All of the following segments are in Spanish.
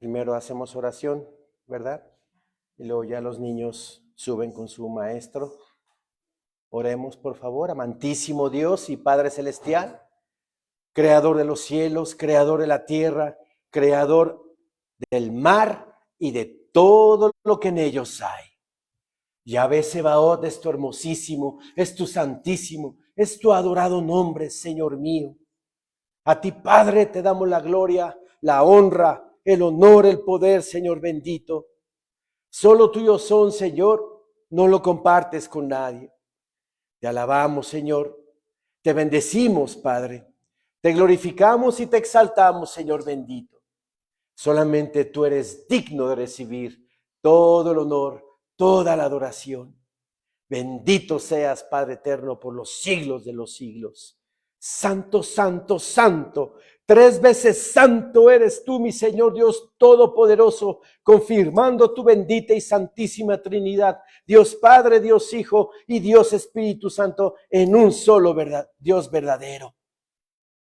Primero hacemos oración, ¿verdad? Y luego ya los niños suben con su maestro. Oremos, por favor. Amantísimo Dios y Padre Celestial, Creador de los cielos, Creador de la tierra, Creador del mar y de todo lo que en ellos hay. Yahvé Sebaot es tu hermosísimo, es tu santísimo, es tu adorado nombre, Señor mío. A ti, Padre, te damos la gloria, la honra, el honor, el poder, Señor bendito. Solo tuyos son, Señor, no lo compartes con nadie. Te alabamos, Señor, te bendecimos, Padre, te glorificamos y te exaltamos, Señor bendito. Solamente tú eres digno de recibir todo el honor, toda la adoración. Bendito seas, Padre eterno, por los siglos de los siglos. Santo, santo, santo, 3 veces santo eres tú, mi Señor Dios Todopoderoso, confirmando tu bendita y santísima Trinidad, Dios Padre, Dios Hijo y Dios Espíritu Santo, en un solo Dios verdadero.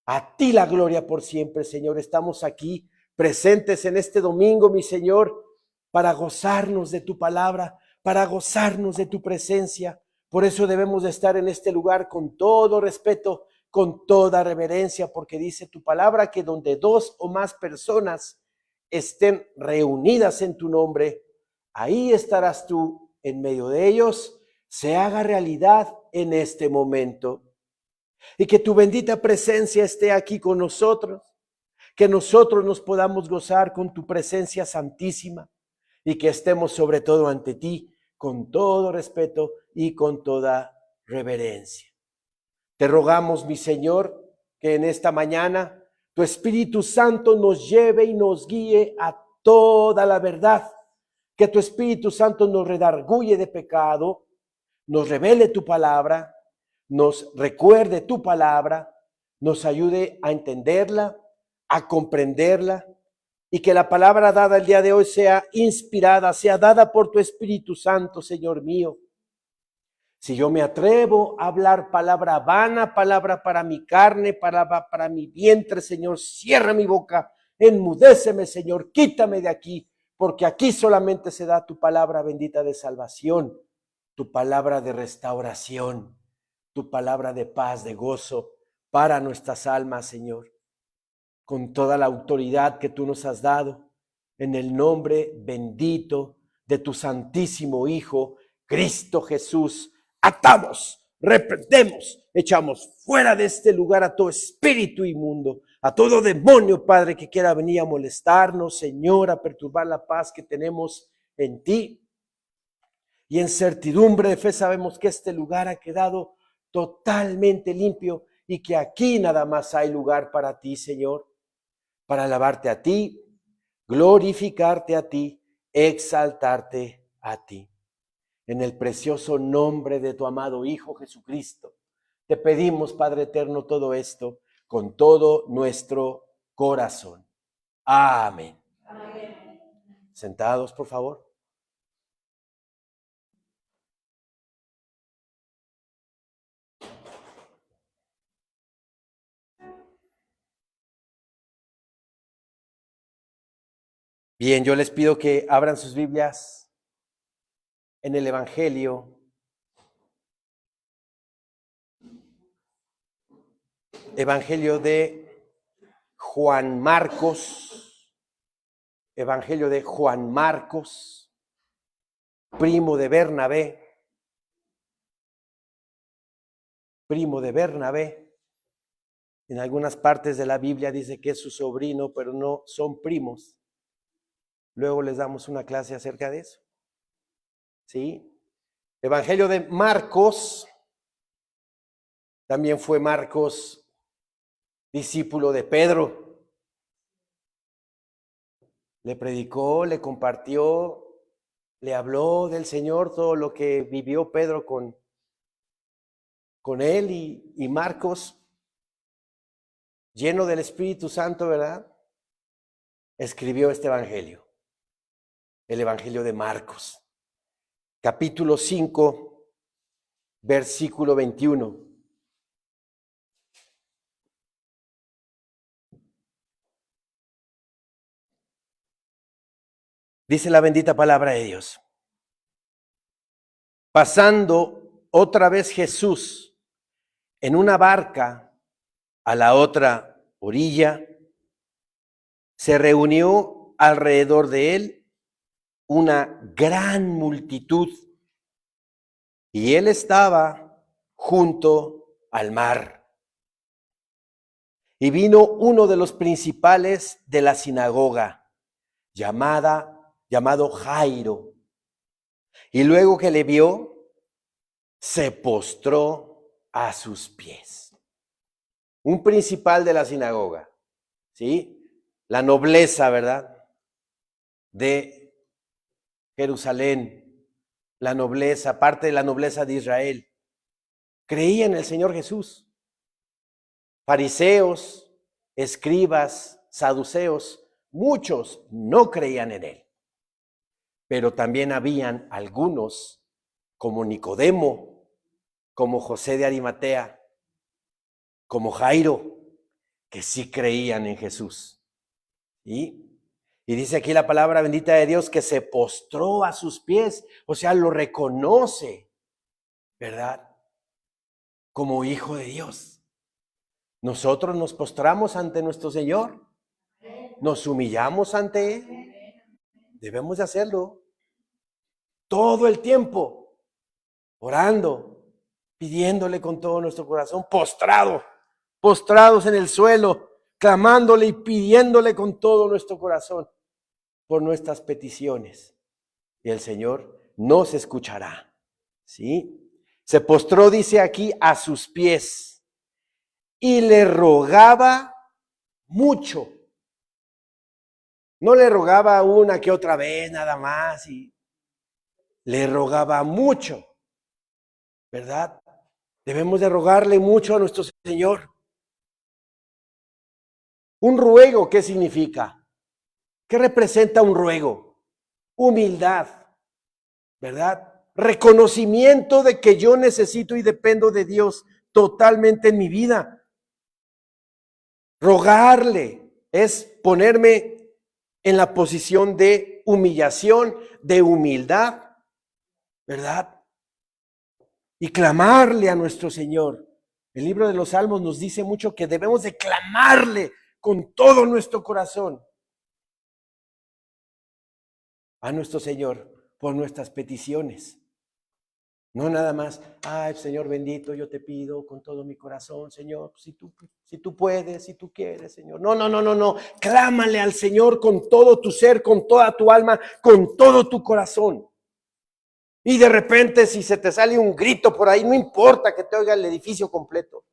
A ti la gloria por siempre, Señor. Estamos aquí presentes en este domingo, mi Señor, para gozarnos de tu palabra, para gozarnos de tu presencia. Por eso debemos de estar en este lugar con todo respeto, con toda reverencia, porque dice tu palabra que donde 2 o más personas estén reunidas en tu nombre, ahí estarás tú en medio de ellos. Se haga realidad en este momento. Y que tu bendita presencia esté aquí con nosotros, que nosotros nos podamos gozar con tu presencia santísima y que estemos sobre todo ante ti con todo respeto y con toda reverencia. Te rogamos, mi Señor, que en esta mañana tu Espíritu Santo nos lleve y nos guíe a toda la verdad, que tu Espíritu Santo nos redarguye de pecado, nos revele tu palabra, nos recuerde tu palabra, nos ayude a entenderla, a comprenderla, y que la palabra dada el día de hoy sea inspirada, sea dada por tu Espíritu Santo, Señor mío. Si yo me atrevo a hablar palabra vana, palabra para mi carne, palabra para mi vientre, Señor, cierra mi boca, enmudéceme, Señor, quítame de aquí, porque aquí solamente se da tu palabra bendita de salvación, tu palabra de restauración, tu palabra de paz, de gozo para nuestras almas, Señor, con toda la autoridad que tú nos has dado, en el nombre bendito de tu santísimo Hijo, Cristo Jesús. Atamos, reprendemos, echamos fuera de este lugar a todo espíritu inmundo, a todo demonio, Padre, que quiera venir a molestarnos, Señor, a perturbar la paz que tenemos en ti. Y en certidumbre de fe sabemos que este lugar ha quedado totalmente limpio y que aquí nada más hay lugar para ti, Señor, para alabarte a ti, glorificarte a ti, exaltarte a ti. En el precioso nombre de tu amado Hijo Jesucristo, te pedimos, Padre eterno, todo esto con todo nuestro corazón. Amén. Amén. Sentados, por favor. Bien, yo les pido que abran sus Biblias en el Evangelio de Juan Marcos, Evangelio de Juan Marcos, primo de Bernabé. En algunas partes de la Biblia dice que es su sobrino, pero no son primos. Luego les damos una clase acerca de eso. ¿Sí? Evangelio de Marcos, también fue Marcos discípulo de Pedro. Le predicó, le compartió, le habló del Señor, todo lo que vivió Pedro con él y Marcos, lleno del Espíritu Santo, ¿verdad? Escribió este Evangelio, el Evangelio de Marcos, capítulo 5, versículo 21. Dice la bendita palabra de Dios. Pasando otra vez Jesús en una barca a la otra orilla, se reunió alrededor de él una gran multitud y él estaba junto al mar. Y vino uno de los principales de la sinagoga, llamado Jairo, y luego que le vio, se postró a sus pies. Un principal de la sinagoga, ¿sí? La nobleza, ¿verdad? De Jerusalén, la nobleza, parte de la nobleza de Israel, creía en el Señor Jesús. Fariseos, escribas, saduceos, muchos no creían en él. Pero también habían algunos, como Nicodemo, como José de Arimatea, como Jairo, que sí creían en Jesús. Y dice aquí la palabra bendita de Dios que se postró a sus pies, o sea, lo reconoce, ¿verdad? Como hijo de Dios. Nosotros nos postramos ante nuestro Señor, nos humillamos ante Él. Debemos de hacerlo todo el tiempo, orando, pidiéndole con todo nuestro corazón, postrados en el suelo, clamándole y pidiéndole con todo nuestro corazón por nuestras peticiones. Y el Señor nos escuchará, ¿sí? Se postró, dice aquí, a sus pies y le rogaba mucho. No le rogaba una que otra vez nada más, y le rogaba mucho, ¿verdad? Debemos de rogarle mucho a nuestro Señor. Un ruego, ¿qué significa? ¿Qué representa un ruego? Humildad, ¿verdad? Reconocimiento de que yo necesito y dependo de Dios totalmente en mi vida. Rogarle es ponerme en la posición de humillación, de humildad, ¿verdad? Y clamarle a nuestro Señor. El libro de los Salmos nos dice mucho que debemos de clamarle con todo nuestro corazón a nuestro Señor por nuestras peticiones. No nada más, ay, Señor bendito, yo te pido con todo mi corazón, Señor, si tú puedes, si tú quieres, Señor. No. Clámale al Señor con todo tu ser, con toda tu alma, con todo tu corazón. Y de repente, si se te sale un grito por ahí, no importa que te oiga el edificio completo.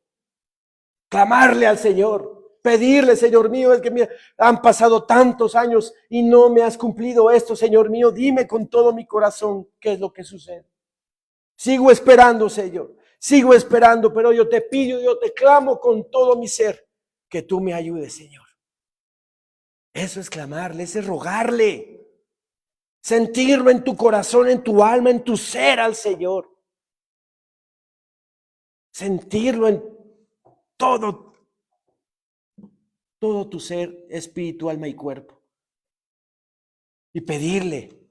Clamarle al Señor, pedirle, Señor mío, es que mira, han pasado tantos años y no me has cumplido esto, Señor mío, dime con todo mi corazón qué es lo que sucede. Sigo esperando, Señor, sigo esperando, pero yo te pido, yo te clamo con todo mi ser, que tú me ayudes, Señor. Eso es clamarle, eso es rogarle, sentirlo en tu corazón, en tu alma, en tu ser al Señor. Sentirlo en todo tu ser, espíritu, alma y cuerpo. Y pedirle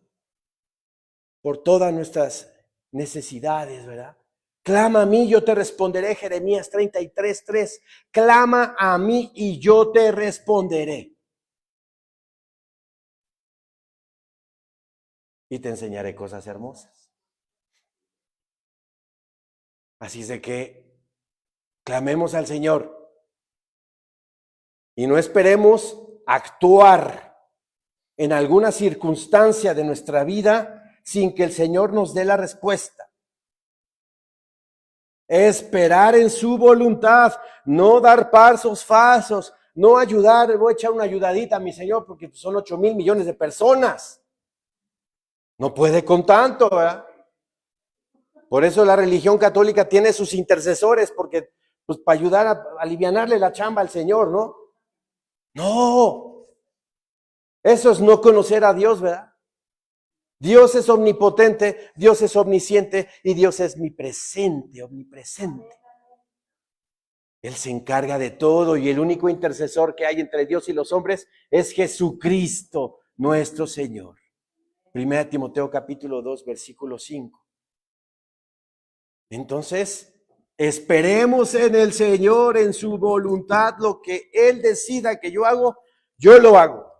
por todas nuestras necesidades, ¿verdad? Clama a mí, yo te responderé, Jeremías 33:3. Clama a mí y yo te responderé. Y te enseñaré cosas hermosas. Así es de que clamemos al Señor y no esperemos actuar en alguna circunstancia de nuestra vida sin que el Señor nos dé la respuesta. Esperar en su voluntad, no dar pasos falsos, no ayudar, voy a echar una ayudadita a mi Señor porque son 8,000 millones de personas. No puede con tanto, ¿verdad? Por eso la religión católica tiene sus intercesores, porque pues para ayudar a alivianarle la chamba al Señor, ¿no? No, eso es no conocer a Dios, ¿verdad? Dios es omnipotente, Dios es omnisciente y Dios es omnipresente. Él se encarga de todo y el único intercesor que hay entre Dios y los hombres es Jesucristo, nuestro Señor. 1 Timoteo capítulo 2, versículo 5. Entonces, esperemos en el Señor, en su voluntad, lo que Él decida que yo hago, yo lo hago.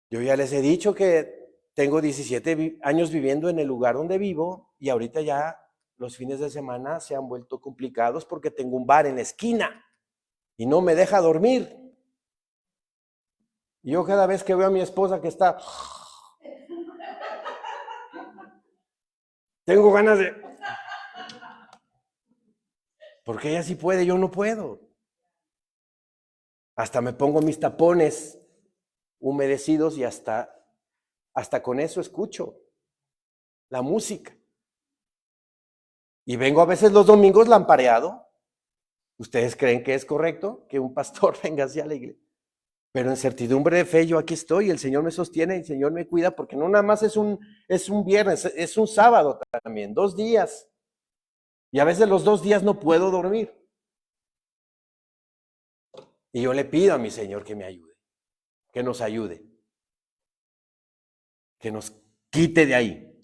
Yo ya les he dicho que tengo 17 años viviendo en el lugar donde vivo y ahorita ya los fines de semana se han vuelto complicados porque tengo un bar en la esquina y no me deja dormir. Y yo cada vez que veo a mi esposa que está, tengo ganas de... Porque ella sí puede, yo no puedo. Hasta me pongo mis tapones humedecidos y hasta con eso escucho la música. Y vengo a veces los domingos lampareado. ¿Ustedes creen que es correcto que un pastor venga hacia la iglesia? Pero en certidumbre de fe yo aquí estoy, el Señor me sostiene, el Señor me cuida, porque no nada más es un viernes, es un sábado también, 2 días. Y a veces los 2 días no puedo dormir. Y yo le pido a mi Señor que me ayude, que nos ayude, que nos quite de ahí,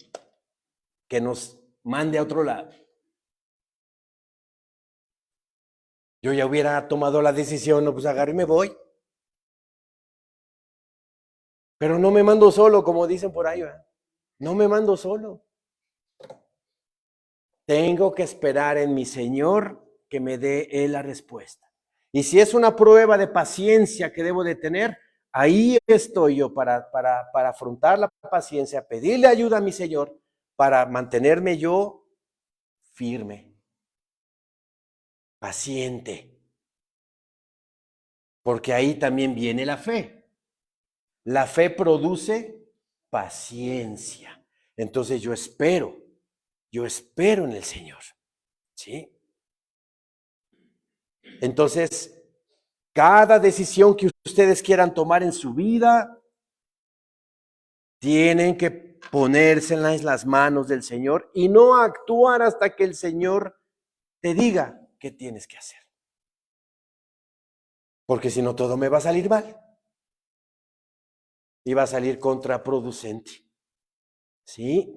que nos mande a otro lado. Yo ya hubiera tomado la decisión, no, pues agarro y me voy. Pero no me mando solo, como dicen por ahí, ¿verdad? No me mando solo. Tengo que esperar en mi Señor que me dé Él la respuesta. Y si es una prueba de paciencia que debo de tener, ahí estoy yo para afrontar la paciencia, pedirle ayuda a mi Señor para mantenerme yo firme, paciente. Porque ahí también viene la fe. La fe produce paciencia. Entonces yo espero en el Señor. ¿Sí? Entonces, cada decisión que ustedes quieran tomar en su vida, tienen que ponerse en las manos del Señor y no actuar hasta que el Señor te diga qué tienes que hacer. Porque si no, todo me va a salir mal. Y va a salir contraproducente. ¿Sí?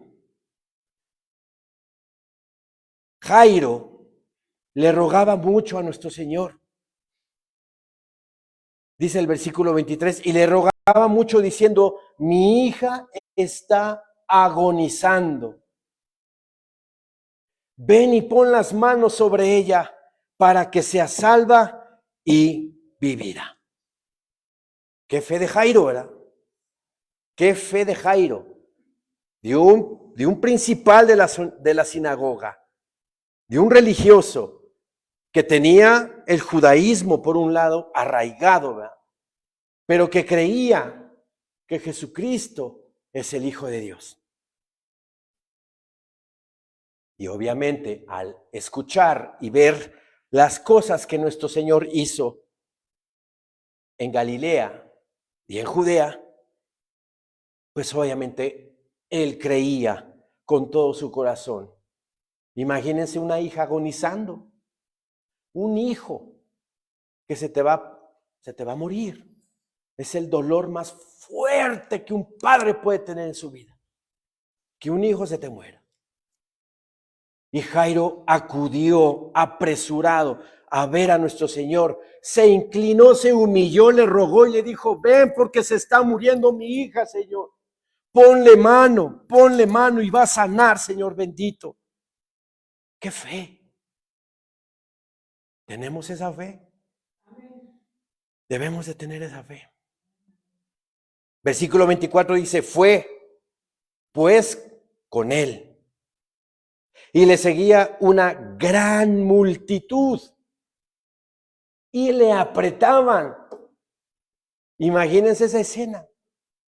Jairo le rogaba mucho a nuestro Señor. Dice el versículo 23, y le rogaba mucho diciendo, mi hija está agonizando. Ven y pon las manos sobre ella para que sea salva y vivirá. Qué fe de Jairo, ¿verdad? Qué fe de Jairo, de un principal de la sinagoga, de un religioso que tenía el judaísmo por un lado arraigado, ¿verdad? Pero que creía que Jesucristo es el Hijo de Dios. Y obviamente al escuchar y ver las cosas que nuestro Señor hizo en Galilea y en Judea, pues obviamente él creía con todo su corazón. Imagínense una hija agonizando, un hijo que se te va a morir. Es el dolor más fuerte que un padre puede tener en su vida, que un hijo se te muera. Y Jairo acudió apresurado a ver a nuestro Señor. Se inclinó, se humilló, le rogó y le dijo, ven porque se está muriendo mi hija, Señor. Ponle mano y va a sanar, Señor bendito. ¡Qué fe! ¿Tenemos esa fe? Debemos de tener esa fe. Versículo 24 dice, fue pues con él. Y le seguía una gran multitud. Y le apretaban. Imagínense esa escena,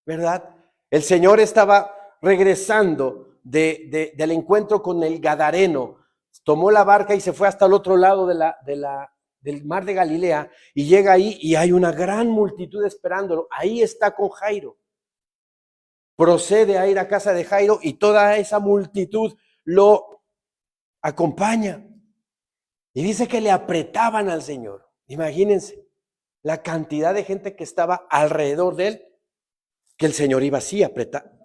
¿verdad? El Señor estaba regresando del encuentro con el Gadareno. Tomó la barca y se fue hasta el otro lado del mar de Galilea. Y llega ahí y hay una gran multitud esperándolo. Ahí está con Jairo. Procede a ir a casa de Jairo y toda esa multitud lo acompaña. Y dice que le apretaban al Señor. Imagínense la cantidad de gente que estaba alrededor de él. que el Señor iba así,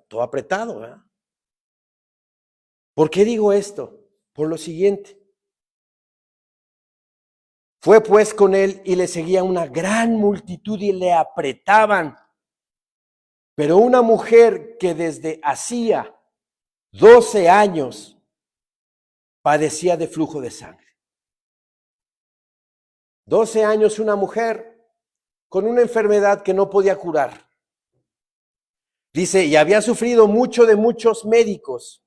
todo apretado, ¿verdad? ¿Por qué digo esto? Por lo siguiente. Fue pues con él y le seguía una gran multitud y le apretaban. Pero una mujer que desde hacía 12 años padecía de flujo de sangre. 12 años una mujer con una enfermedad que no podía curar. Dice, y había sufrido mucho de muchos médicos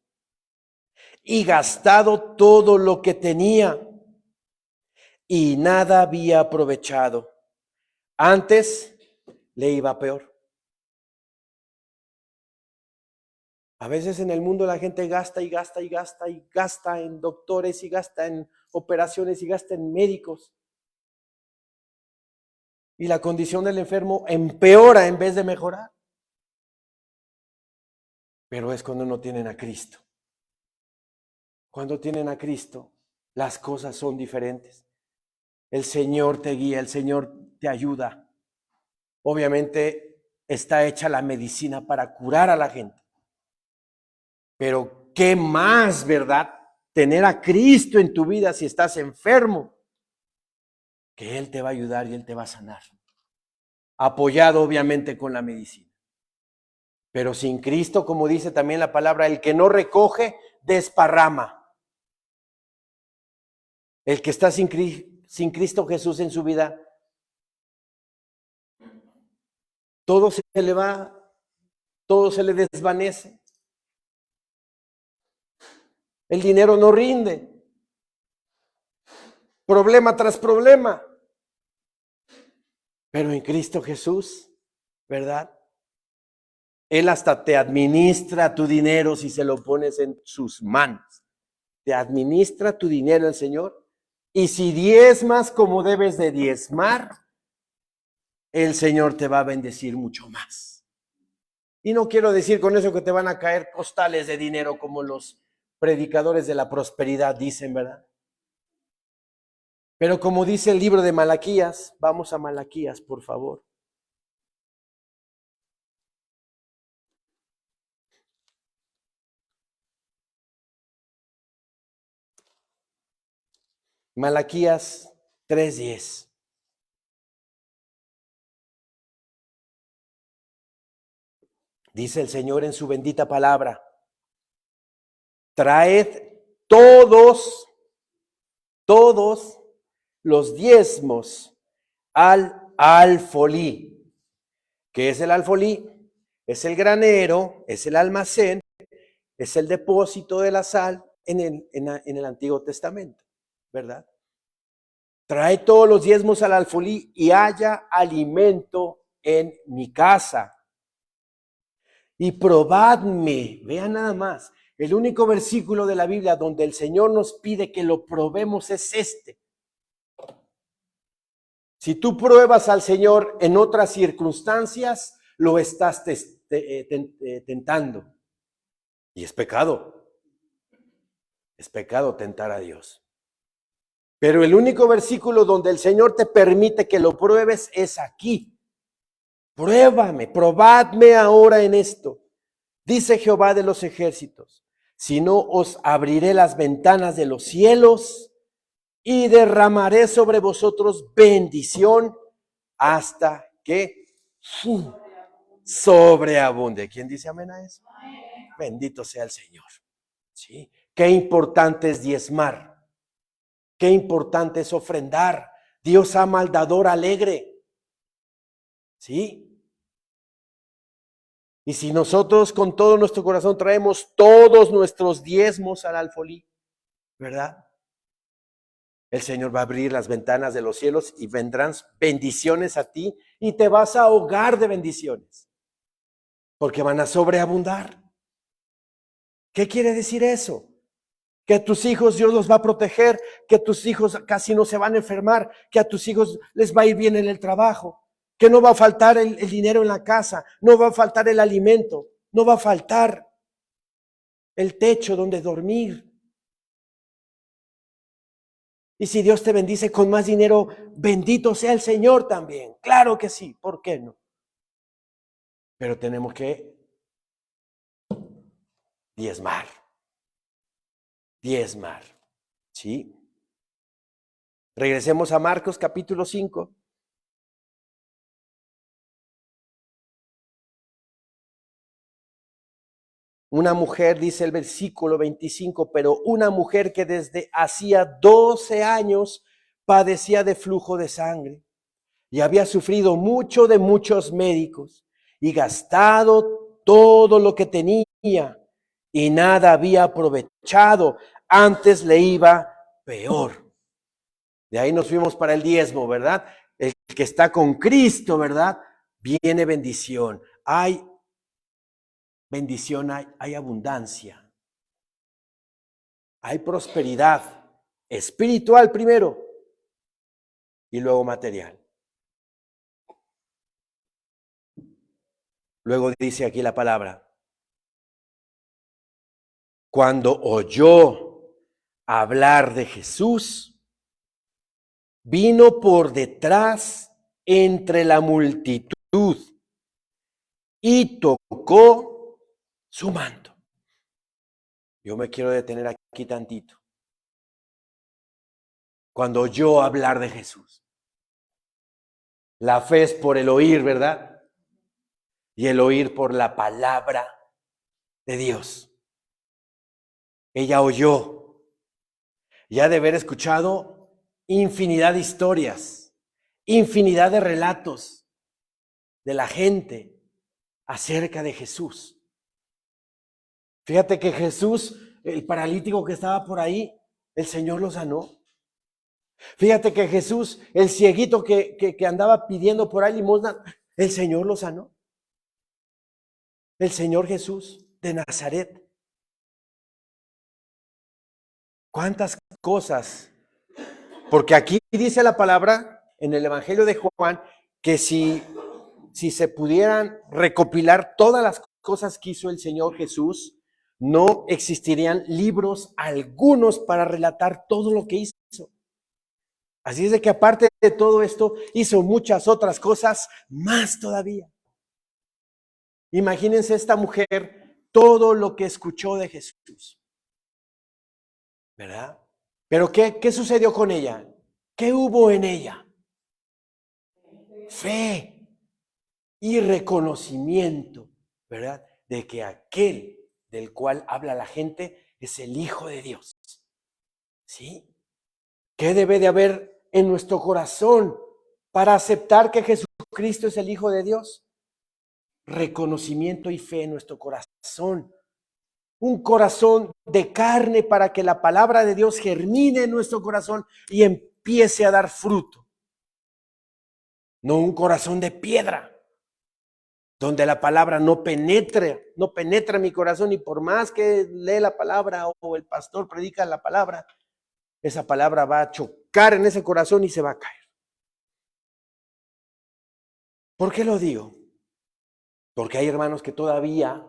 y gastado todo lo que tenía y nada había aprovechado. Antes le iba peor. A veces en el mundo la gente gasta y gasta y gasta y gasta en doctores y gasta en operaciones y gasta en médicos. Y la condición del enfermo empeora en vez de mejorar. Pero es cuando no tienen a Cristo. Cuando tienen a Cristo, las cosas son diferentes. El Señor te guía, el Señor te ayuda. Obviamente está hecha la medicina para curar a la gente. Pero ¿qué más, verdad? Tener a Cristo en tu vida si estás enfermo. Que Él te va a ayudar y Él te va a sanar. Apoyado obviamente con la medicina. Pero sin Cristo, como dice también la palabra, el que no recoge, desparrama. El que está sin Cristo Jesús en su vida, todo se le va, todo se le desvanece. El dinero no rinde. Problema tras problema. Pero en Cristo Jesús, ¿verdad? Él hasta te administra tu dinero si se lo pones en sus manos. Te administra tu dinero el Señor. Y si diezmas como debes de diezmar, el Señor te va a bendecir mucho más. Y no quiero decir con eso que te van a caer costales de dinero como los predicadores de la prosperidad dicen, ¿verdad? Pero como dice el libro de Malaquías, vamos a Malaquías, por favor. Malaquías 3:10. Dice el Señor en su bendita palabra, traed todos los diezmos al alfolí. ¿Qué es el alfolí? Es el granero, es el almacén, es el depósito de la sal en el Antiguo Testamento, ¿verdad? Trae todos los diezmos al alfolí y haya alimento en mi casa. Y probadme, vean nada más, el único versículo de la Biblia donde el Señor nos pide que lo probemos es este. Si tú pruebas al Señor en otras circunstancias, lo estás tentando. Y es pecado. Es pecado tentar a Dios. Pero el único versículo donde el Señor te permite que lo pruebes es aquí. Pruébame, probadme ahora en esto. Dice Jehová de los ejércitos, si no os abriré las ventanas de los cielos y derramaré sobre vosotros bendición hasta que sobreabunde. ¿Quién dice amén a eso? Bendito sea el Señor. ¿Sí? Qué importante es diezmar. Qué importante es ofrendar. Dios ama al dador alegre. ¿Sí? Y si nosotros con todo nuestro corazón traemos todos nuestros diezmos al alfolí, ¿verdad? El Señor va a abrir las ventanas de los cielos y vendrán bendiciones a ti y te vas a ahogar de bendiciones. Porque van a sobreabundar. ¿Qué quiere decir eso? Que a tus hijos Dios los va a proteger, que a tus hijos casi no se van a enfermar, que a tus hijos les va a ir bien en el trabajo, que no va a faltar el dinero en la casa, no va a faltar el alimento, no va a faltar el techo donde dormir. Y si Dios te bendice con más dinero, bendito sea el Señor también. Claro que sí, ¿por qué no? pero tenemos que diezmar, ¿sí? Regresemos a Marcos capítulo 5. Una mujer, dice el versículo 25, pero una mujer que desde hacía 12 años padecía de flujo de sangre y había sufrido mucho de muchos médicos y gastado todo lo que tenía y nada había aprovechado, antes le iba peor. De ahí nos fuimos para el diezmo, ¿verdad? El que está con Cristo, ¿verdad? Viene bendición. Hay bendición, hay abundancia, hay prosperidad espiritual primero y luego material. Luego dice aquí la palabra, cuando oyó hablar de Jesús, vino por detrás entre la multitud y tocó su manto. Yo me quiero detener aquí tantito. Cuando oyó hablar de Jesús. La fe es por el oír, ¿verdad? Y el oír por la palabra de Dios. Ella oyó, ya de haber escuchado infinidad de historias, infinidad de relatos de la gente acerca de Jesús. Fíjate que Jesús, el paralítico que estaba por ahí, el Señor lo sanó. Fíjate que Jesús, el cieguito que andaba pidiendo por ahí limosna, el Señor lo sanó. El Señor Jesús de Nazaret. ¿Cuántas cosas? Porque aquí dice la palabra en el Evangelio de Juan que si se pudieran recopilar todas las cosas que hizo el Señor Jesús, no existirían libros algunos para relatar todo lo que hizo. Así es de que aparte de todo esto, hizo muchas otras cosas más todavía. Imagínense esta mujer, todo lo que escuchó de Jesús, ¿verdad? Pero ¿qué sucedió con ella? ¿Qué hubo en ella? Fe y reconocimiento, ¿verdad? De que aquel del cual habla la gente es el Hijo de Dios. ¿Sí? ¿Qué debe de haber en nuestro corazón para aceptar que Jesucristo es el Hijo de Dios? Reconocimiento y fe en nuestro corazón. Un corazón de carne para que la palabra de Dios germine en nuestro corazón y empiece a dar fruto. No un corazón de piedra, donde la palabra no penetra mi corazón, y por más que lee la palabra o el pastor predica la palabra, esa palabra va a chocar en ese corazón y se va a caer. ¿Por qué lo digo? Porque hay hermanos que todavía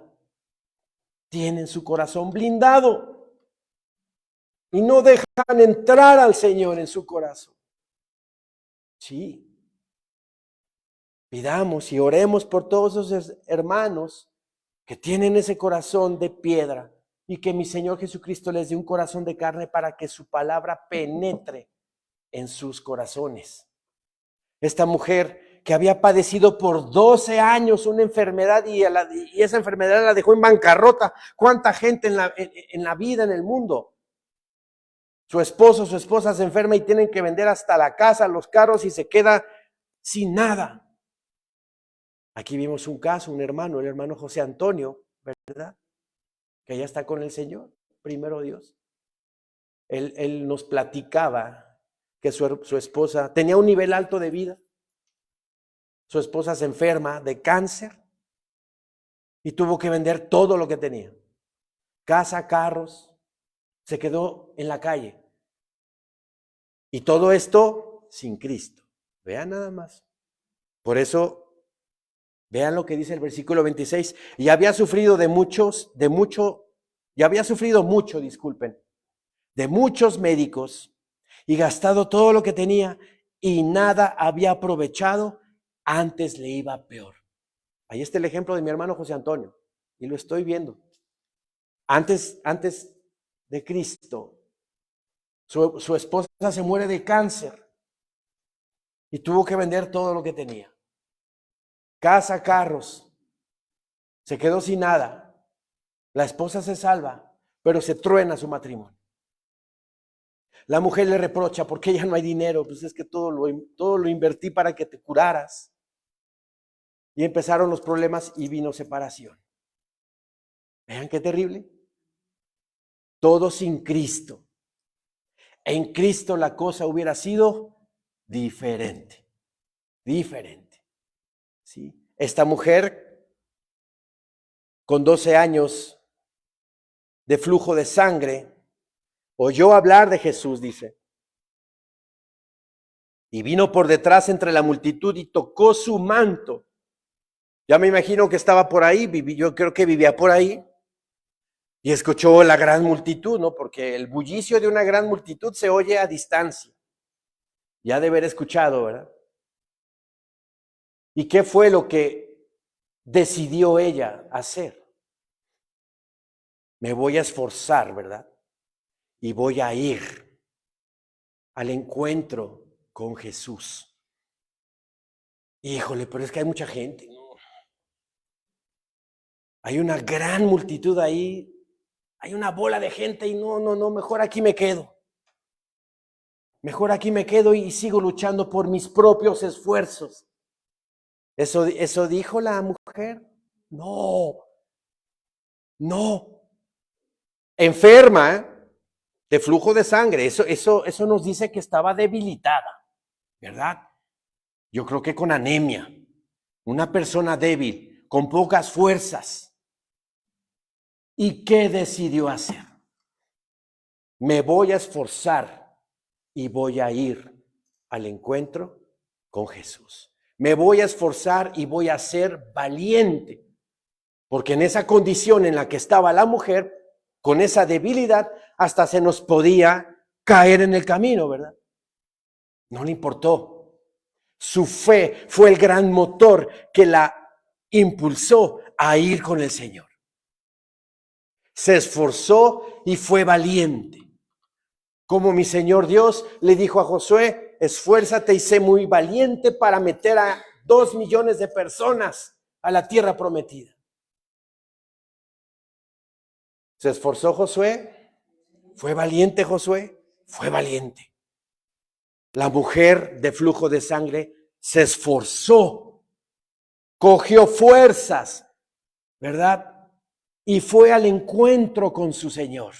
tienen su corazón blindado y no dejan entrar al Señor en su corazón. Sí. Pidamos y oremos por todos esos hermanos que tienen ese corazón de piedra y que mi Señor Jesucristo les dé un corazón de carne para que su palabra penetre en sus corazones. Esta mujer que había padecido por 12 años una enfermedad y esa enfermedad la dejó en bancarrota. ¿Cuánta gente en la vida, en el mundo? Su esposo, su esposa se enferma y tienen que vender hasta la casa, los carros, y se queda sin nada. Aquí vimos un caso, un hermano, el hermano José Antonio, ¿verdad? Que ya está con el Señor, primero Dios. Él nos platicaba que su esposa tenía un nivel alto de vida. Su esposa se enferma de cáncer y tuvo que vender todo lo que tenía. Casa, carros, se quedó en la calle. Y todo esto sin Cristo. Vean nada más. Por eso, vean lo que dice el versículo 26. Y había sufrido de muchos médicos y gastado todo lo que tenía y nada había aprovechado, antes le iba peor. Ahí está el ejemplo de mi hermano José Antonio, y lo estoy viendo. Antes de Cristo, su esposa se muere de cáncer y tuvo que vender todo lo que tenía. Casa, carros, se quedó sin nada. La esposa se salva, pero se truena su matrimonio. La mujer le reprocha, porque ya no hay dinero, pues es que todo lo invertí para que te curaras. Y empezaron los problemas y vino separación. Vean qué terrible. Todo sin Cristo. En Cristo la cosa hubiera sido diferente. Diferente. ¿Sí? Esta mujer con 12 años de flujo de sangre oyó hablar de Jesús, dice. Y vino por detrás entre la multitud y tocó su manto. Ya me imagino que estaba por ahí, yo creo que vivía por ahí. Y escuchó la gran multitud, ¿no? Porque el bullicio de una gran multitud se oye a distancia. Ya de haber escuchado, ¿verdad? ¿Y qué fue lo que decidió ella hacer? Me voy a esforzar, ¿verdad? Y voy a ir al encuentro con Jesús. Híjole, pero es que hay mucha gente, ¿no? Hay una gran multitud ahí, hay una bola de gente y no, mejor aquí me quedo. Mejor aquí me quedo y sigo luchando por mis propios esfuerzos. ¿Eso dijo la mujer? No. Enferma de flujo de sangre. Eso nos dice que estaba debilitada, ¿verdad? Yo creo que con anemia. Una persona débil, con pocas fuerzas. ¿Y qué decidió hacer? Me voy a esforzar y voy a ir al encuentro con Jesús. Me voy a esforzar y voy a ser valiente. Porque en esa condición en la que estaba la mujer, con esa debilidad, hasta se nos podía caer en el camino, ¿verdad? No le importó. Su fe fue el gran motor que la impulsó a ir con el Señor. Se esforzó y fue valiente. Como mi Señor Dios le dijo a Josué, esfuérzate y sé muy valiente para meter a 2 millones de personas a la tierra prometida. ¿Se esforzó Josué? ¿Fue valiente Josué? Fue valiente. La mujer de flujo de sangre se esforzó, cogió fuerzas, ¿verdad? Y fue al encuentro con su Señor.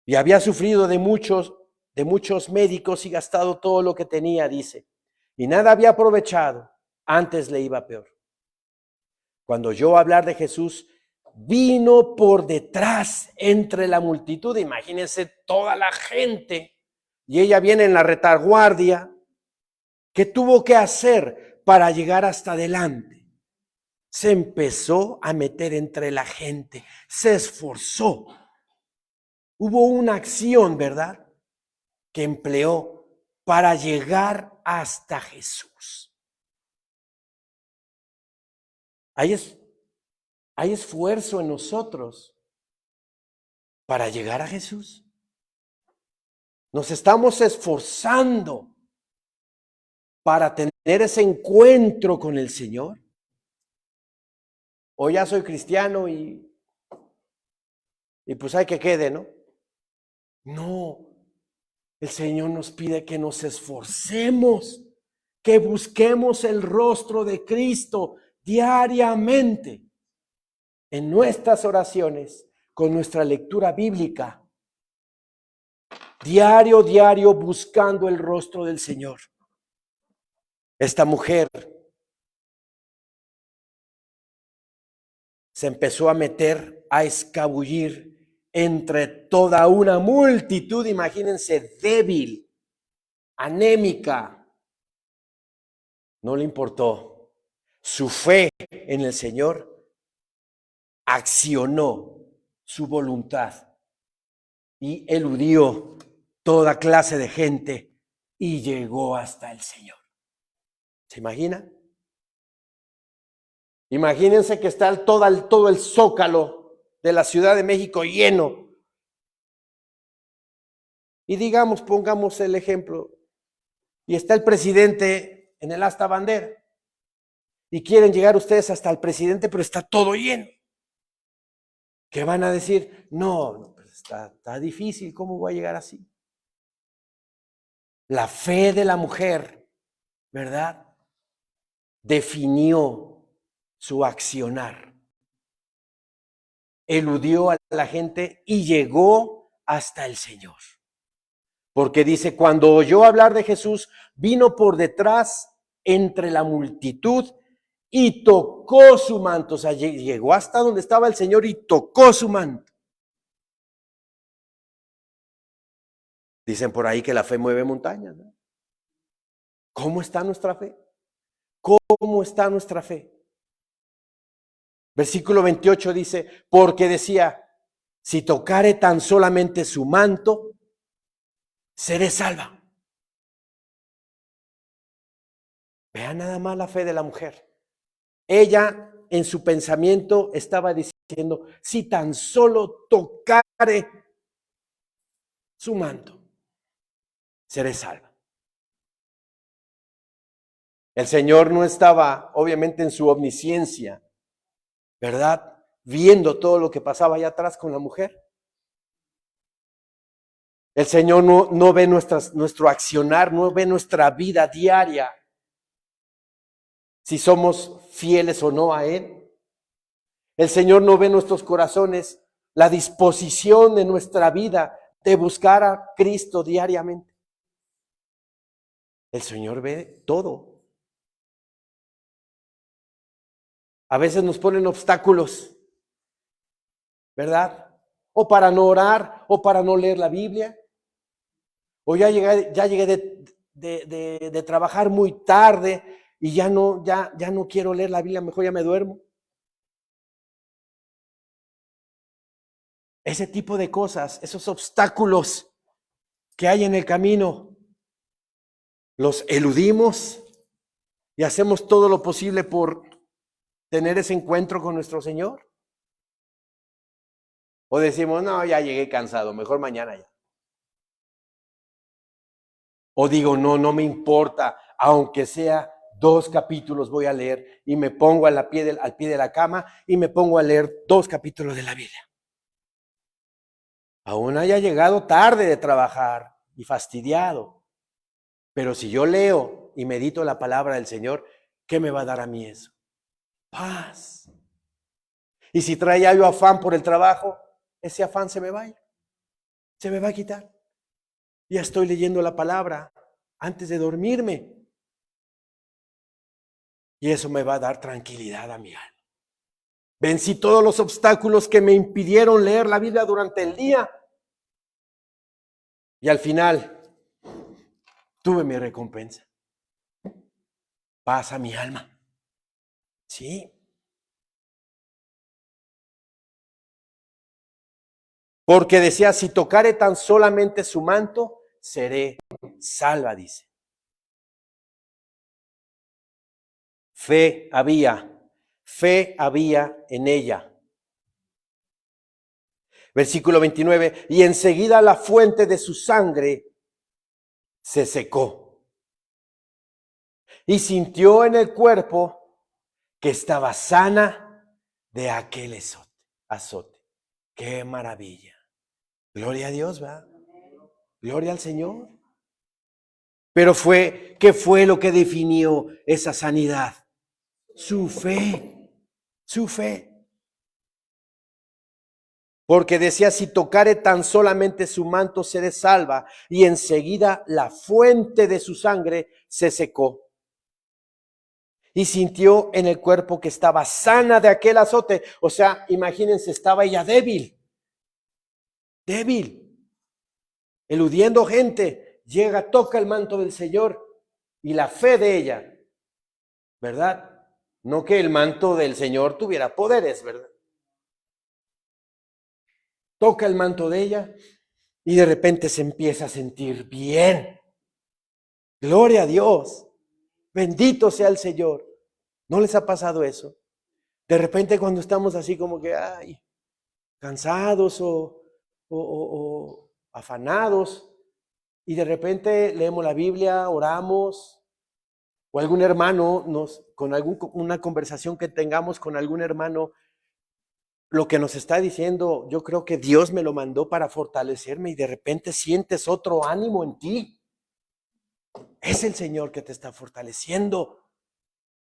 Y había sufrido de muchos médicos y gastado todo lo que tenía, dice. Y nada había aprovechado, antes le iba peor. Cuando oyó hablar de Jesús, vino por detrás entre la multitud. Imagínense toda la gente. Y ella viene en la retaguardia. ¿Qué tuvo que hacer para llegar hasta adelante? Se empezó a meter entre la gente. Se esforzó. Hubo una acción, ¿verdad?, que empleó para llegar hasta Jesús. Hay esfuerzo en nosotros para llegar a Jesús. Nos estamos esforzando para tener ese encuentro con el Señor. O ya soy cristiano y pues hay que quede, ¿no? No, el Señor nos pide que nos esforcemos, que busquemos el rostro de Cristo diariamente en nuestras oraciones, con nuestra lectura bíblica. Diario, buscando el rostro del Señor. Esta mujer se empezó a meter, a escabullir entre toda una multitud, imagínense, débil, anémica. No le importó. Su fe en el Señor accionó su voluntad y eludió toda clase de gente y llegó hasta el Señor. ¿Se imagina? Imagínense que está todo el zócalo de la Ciudad de México lleno. Y digamos, pongamos el ejemplo, y está el presidente en el asta bandera. Y quieren llegar ustedes hasta el presidente, pero está todo lleno. ¿Qué van a decir? No, pues está difícil, ¿cómo voy a llegar así? La fe de la mujer, ¿verdad? Definió su accionar. Eludió a la gente y llegó hasta el Señor. Porque dice, cuando oyó hablar de Jesús, vino por detrás entre la multitud y tocó su manto. O sea, llegó hasta donde estaba el Señor y tocó su manto. Dicen por ahí que la fe mueve montañas, ¿no? ¿Cómo está nuestra fe? ¿Cómo está nuestra fe? Versículo 28 dice, porque decía, si tocare tan solamente su manto, seré salva. Vean nada más la fe de la mujer. Ella en su pensamiento estaba diciendo, si tan solo tocare su manto, seré salva. El Señor no estaba, obviamente, en su omnisciencia, ¿verdad? Viendo todo lo que pasaba allá atrás con la mujer. El Señor no ve nuestro accionar, no ve nuestra vida diaria, si somos fieles o no a Él. El Señor no ve nuestros corazones, la disposición de nuestra vida de buscar a Cristo diariamente. El Señor ve todo. A veces nos ponen obstáculos, ¿verdad? O para no orar, o para no leer la Biblia. O ya llegué de trabajar muy tarde y ya no quiero leer la Biblia, mejor ya me duermo. Ese tipo de cosas, esos obstáculos que hay en el camino, los eludimos y hacemos todo lo posible por tener ese encuentro con nuestro Señor. O decimos, no, ya llegué cansado, mejor mañana ya. O digo, no me importa, aunque sea 2 capítulos voy a leer y me pongo al pie de la cama y me pongo a leer 2 capítulos de la Biblia. Aún haya llegado tarde de trabajar y fastidiado, pero si yo leo y medito la palabra del Señor, ¿qué me va a dar a mí eso? Paz. Y si traía yo afán por el trabajo, ese afán se me va a quitar. Ya estoy leyendo la palabra antes de dormirme. Y eso me va a dar tranquilidad a mi alma. Vencí todos los obstáculos que me impidieron leer la Biblia durante el día. Y al final tuve mi recompensa. Paz a mi alma. Sí. Porque decía, si tocare tan solamente su manto, seré salva, dice. Fe había en ella. Versículo 29, y enseguida la fuente de su sangre se secó. Y sintió en el cuerpo que estaba sana de aquel azote. ¡Qué maravilla! Gloria a Dios, ¿verdad? Gloria al Señor. Pero ¿qué fue lo que definió esa sanidad? Su fe. Porque decía, si tocare tan solamente su manto, seré salva. Y enseguida la fuente de su sangre se secó. Y sintió en el cuerpo que estaba sana de aquel azote. O sea, imagínense, estaba ella débil, eludiendo gente. Llega, toca el manto del Señor y la fe de ella, ¿verdad? No que el manto del Señor tuviera poderes, ¿verdad? Toca el manto de ella y de repente se empieza a sentir bien. Gloria a Dios. Bendito sea el Señor. ¿No les ha pasado eso? De repente cuando estamos así como que, ay, cansados o afanados, y de repente leemos la Biblia, oramos, o algún hermano con una conversación que tengamos con algún hermano, lo que nos está diciendo, yo creo que Dios me lo mandó para fortalecerme, y de repente sientes otro ánimo en ti. Es el Señor que te está fortaleciendo,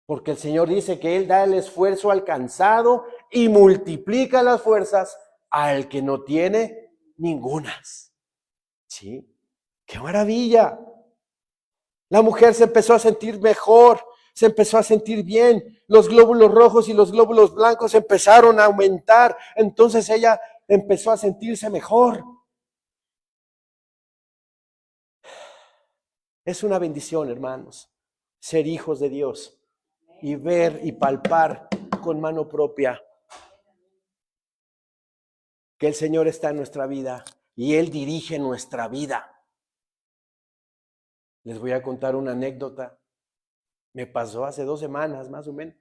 porque el Señor dice que Él da el esfuerzo al cansado y multiplica las fuerzas al que no tiene ningunas. ¿Sí? ¡Qué maravilla! La mujer se empezó a sentir mejor, se empezó a sentir bien. Los glóbulos rojos y los glóbulos blancos empezaron a aumentar. Entonces ella empezó a sentirse mejor. Es una bendición, hermanos, ser hijos de Dios y ver y palpar con mano propia que el Señor está en nuestra vida y Él dirige nuestra vida. Les voy a contar una anécdota. Me pasó hace 2 semanas, más o menos.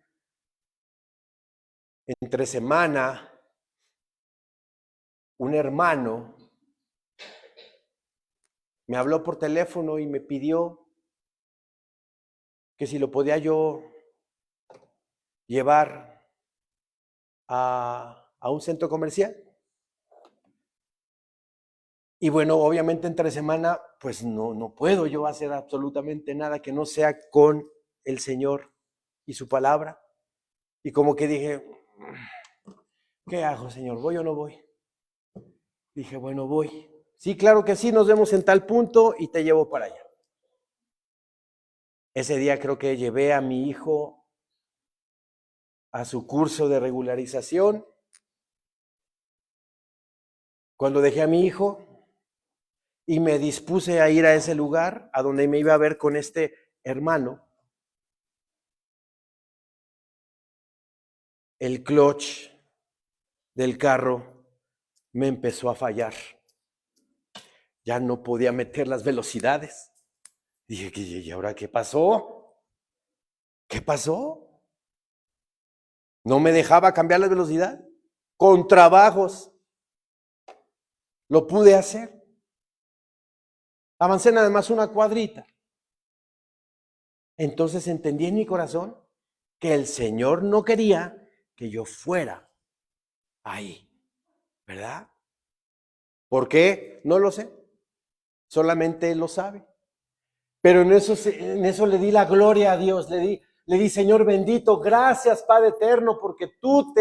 Entre semana, un hermano me habló por teléfono y me pidió que si lo podía yo llevar a un centro comercial. Y bueno, obviamente entre semana, pues no puedo yo hacer absolutamente nada que no sea con el Señor y su palabra. Y como que dije, ¿qué hago, Señor? ¿Voy o no voy? Dije, bueno, voy. Sí, claro que sí, nos vemos en tal punto y te llevo para allá. Ese día creo que llevé a mi hijo a su curso de regularización. Cuando dejé a mi hijo y me dispuse a ir a ese lugar, a donde me iba a ver con este hermano, el clutch del carro me empezó a fallar. Ya no podía meter las velocidades. Dije, ¿y ahora qué pasó? ¿Qué pasó? No me dejaba cambiar la velocidad. Con trabajos lo pude hacer. Avancé nada más una cuadrita. Entonces entendí en mi corazón que el Señor no quería que yo fuera ahí, ¿verdad? ¿Por qué? No lo sé. Solamente Él lo sabe. Pero en eso le di la gloria a Dios. Le di, Señor bendito, gracias Padre eterno, porque tú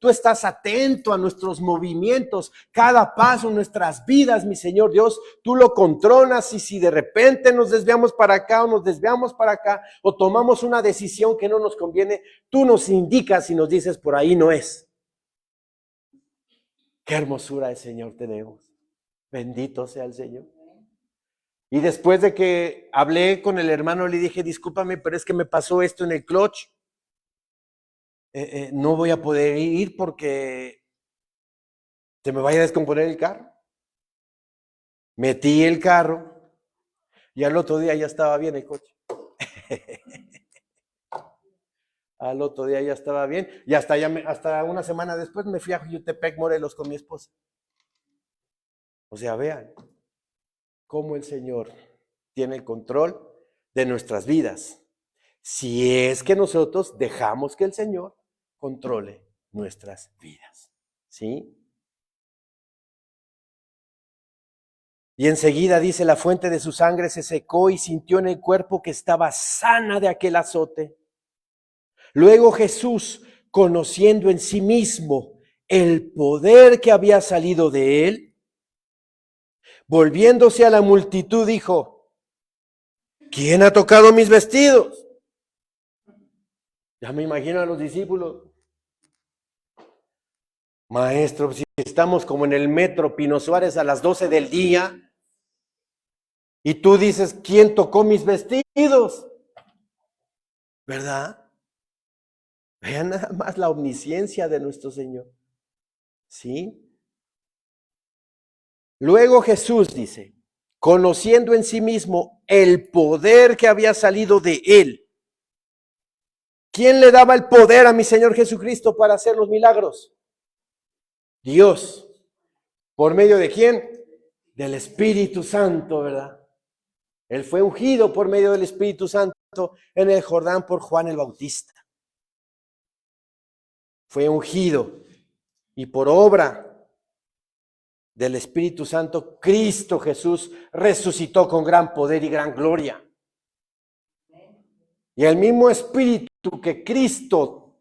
estás atento a nuestros movimientos, cada paso en nuestras vidas, mi Señor Dios, tú lo controlas, y si de repente nos desviamos para acá o nos desviamos para acá o tomamos una decisión que no nos conviene, tú nos indicas y nos dices, por ahí no es. Qué hermosura el Señor tenemos. Bendito sea el Señor. Y después de que hablé con el hermano, le dije, discúlpame, pero es que me pasó esto en el clutch. No voy a poder ir porque se me vaya a descomponer el carro. Metí el carro y al otro día ya estaba bien el coche. Al otro día ya estaba bien y hasta una semana después me fui a Jutepec, Morelos, con mi esposa. O sea, vean cómo el Señor tiene el control de nuestras vidas, si es que nosotros dejamos que el Señor controle nuestras vidas, ¿sí? Y enseguida dice, la fuente de su sangre se secó y sintió en el cuerpo que estaba sana de aquel azote. Luego Jesús, conociendo en sí mismo el poder que había salido de él, volviéndose a la multitud, dijo, ¿quién ha tocado mis vestidos? Ya me imagino a los discípulos. Maestro, si estamos como en el metro Pino Suárez a las 12 del día y tú dices, ¿quién tocó mis vestidos? ¿Verdad? Vean nada más la omnisciencia de nuestro Señor. ¿Sí? Luego Jesús dice, conociendo en sí mismo el poder que había salido de él, ¿Quién le daba el poder a mi Señor Jesucristo para hacer los milagros? Dios. ¿Por medio de quién? Del Espíritu Santo, ¿verdad? Él fue ungido por medio del Espíritu Santo en el Jordán por Juan el Bautista. Fue ungido y por obra del Espíritu Santo, Cristo Jesús resucitó con gran poder y gran gloria. Y el mismo Espíritu que Cristo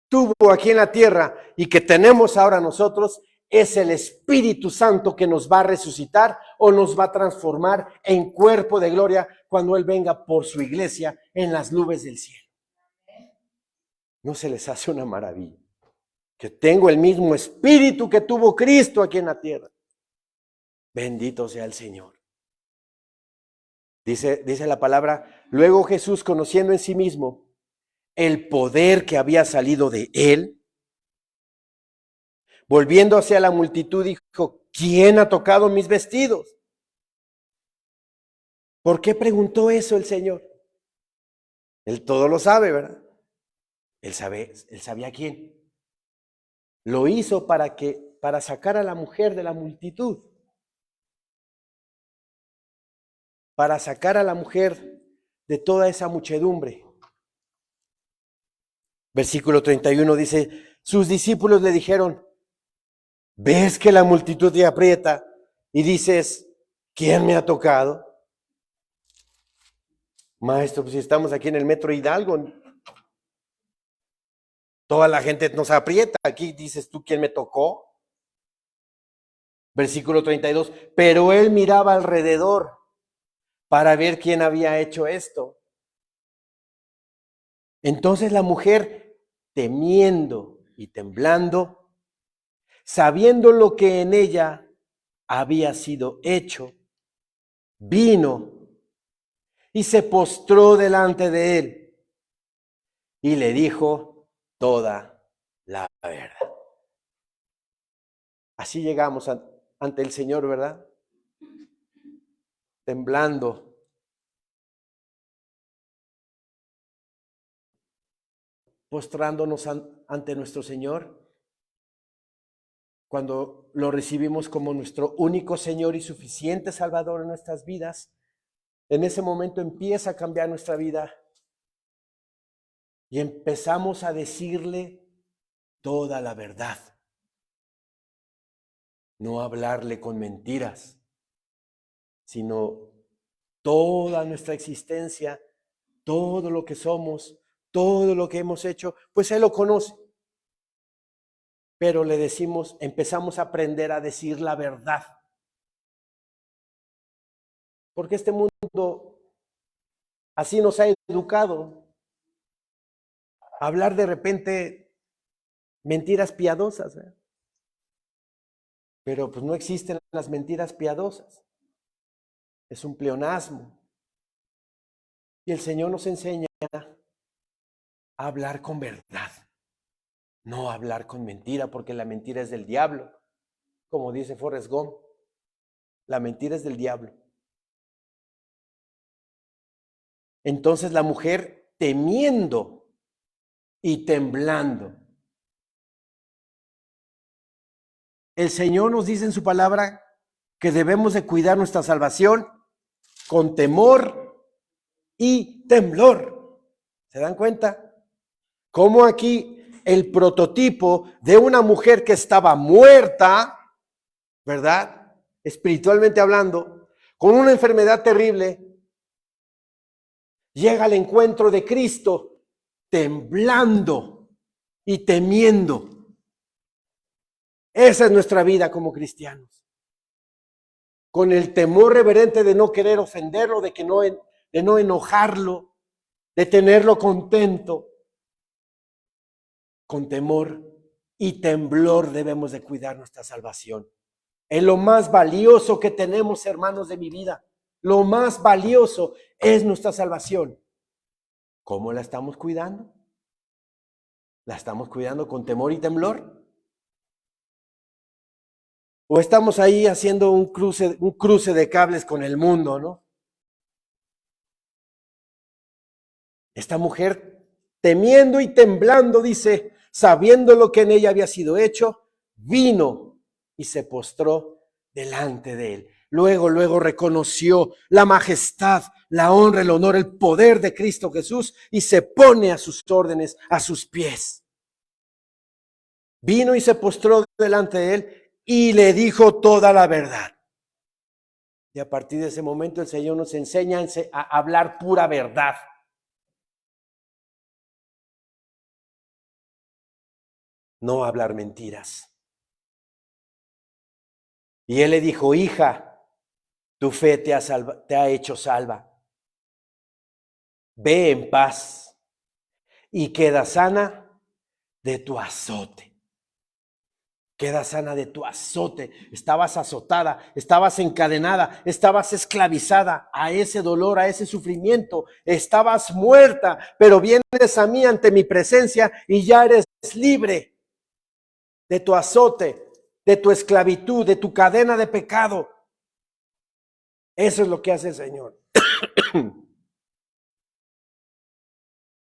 tuvo aquí en la tierra y que tenemos ahora nosotros, es el Espíritu Santo que nos va a resucitar o nos va a transformar en cuerpo de gloria cuando Él venga por su iglesia en las nubes del cielo. ¿No se les hace una maravilla? Que tengo el mismo Espíritu que tuvo Cristo aquí en la tierra. Bendito sea el Señor. Dice la palabra, luego Jesús, conociendo en sí mismo el poder que había salido de Él, volviendo hacia la multitud, dijo, ¿quién ha tocado mis vestidos? ¿Por qué preguntó eso el Señor? Él todo lo sabe, ¿verdad? Él sabía quién. Lo hizo para sacar a la mujer de la multitud. Para sacar a la mujer de toda esa muchedumbre. Versículo 31 dice, sus discípulos le dijeron, ¿ves que la multitud te aprieta y dices, ¿quién me ha tocado? Maestro, pues si estamos aquí en el metro Hidalgo, toda la gente nos aprieta. Aquí dices tú, ¿quién me tocó? Versículo 32, pero él miraba alrededor para ver quién había hecho esto. Entonces la mujer, temiendo y temblando, sabiendo lo que en ella había sido hecho, vino y se postró delante de él y le dijo toda la verdad. Así llegamos ante el Señor, ¿verdad? Temblando. Postrándonos ante nuestro Señor. Cuando lo recibimos como nuestro único Señor y suficiente Salvador en nuestras vidas, en ese momento empieza a cambiar nuestra vida y empezamos a decirle toda la verdad. No hablarle con mentiras, sino toda nuestra existencia, todo lo que somos, todo lo que hemos hecho, pues Él lo conoce. Pero le decimos, empezamos a aprender a decir la verdad. Porque este mundo así nos ha educado a hablar de repente mentiras piadosas, ¿eh? Pero pues no existen las mentiras piadosas. Es un pleonasmo. Y el Señor nos enseña a hablar con verdad, no hablar con mentira, porque la mentira es del diablo. Como dice Forrest Gump, la mentira es del diablo. Entonces la mujer, temiendo y temblando. El Señor nos dice en su palabra que debemos de cuidar nuestra salvación con temor y temblor. ¿Se dan cuenta? Como aquí el prototipo de una mujer que estaba muerta, ¿verdad? Espiritualmente hablando, con una enfermedad terrible, llega al encuentro de Cristo temblando y temiendo. Esa es nuestra vida como cristianos. Con el temor reverente de no querer ofenderlo, de no enojarlo, de tenerlo contento. Con temor y temblor debemos de cuidar nuestra salvación. Es lo más valioso que tenemos, hermanos de mi vida. Lo más valioso es nuestra salvación. ¿Cómo la estamos cuidando? ¿La estamos cuidando con temor y temblor? ¿O estamos ahí haciendo un cruce de cables con el mundo, ¿no? Esta mujer temiendo y temblando, dice, sabiendo lo que en ella había sido hecho, vino y se postró delante de él. Luego reconoció la majestad, la honra, el honor, el poder de Cristo Jesús y se pone a sus órdenes, a sus pies. Vino y se postró delante de él y le dijo toda la verdad. Y a partir de ese momento el Señor nos enseña a hablar pura verdad. No hablar mentiras. Y él le dijo, hija, tu fe te ha hecho salva. Ve en paz y queda sana de tu azote. Queda sana de tu azote. Estabas azotada, estabas encadenada, estabas esclavizada a ese dolor, a ese sufrimiento. Estabas muerta, pero vienes a mí ante mi presencia y ya eres libre de tu azote, de tu esclavitud, de tu cadena de pecado. Eso es lo que hace el Señor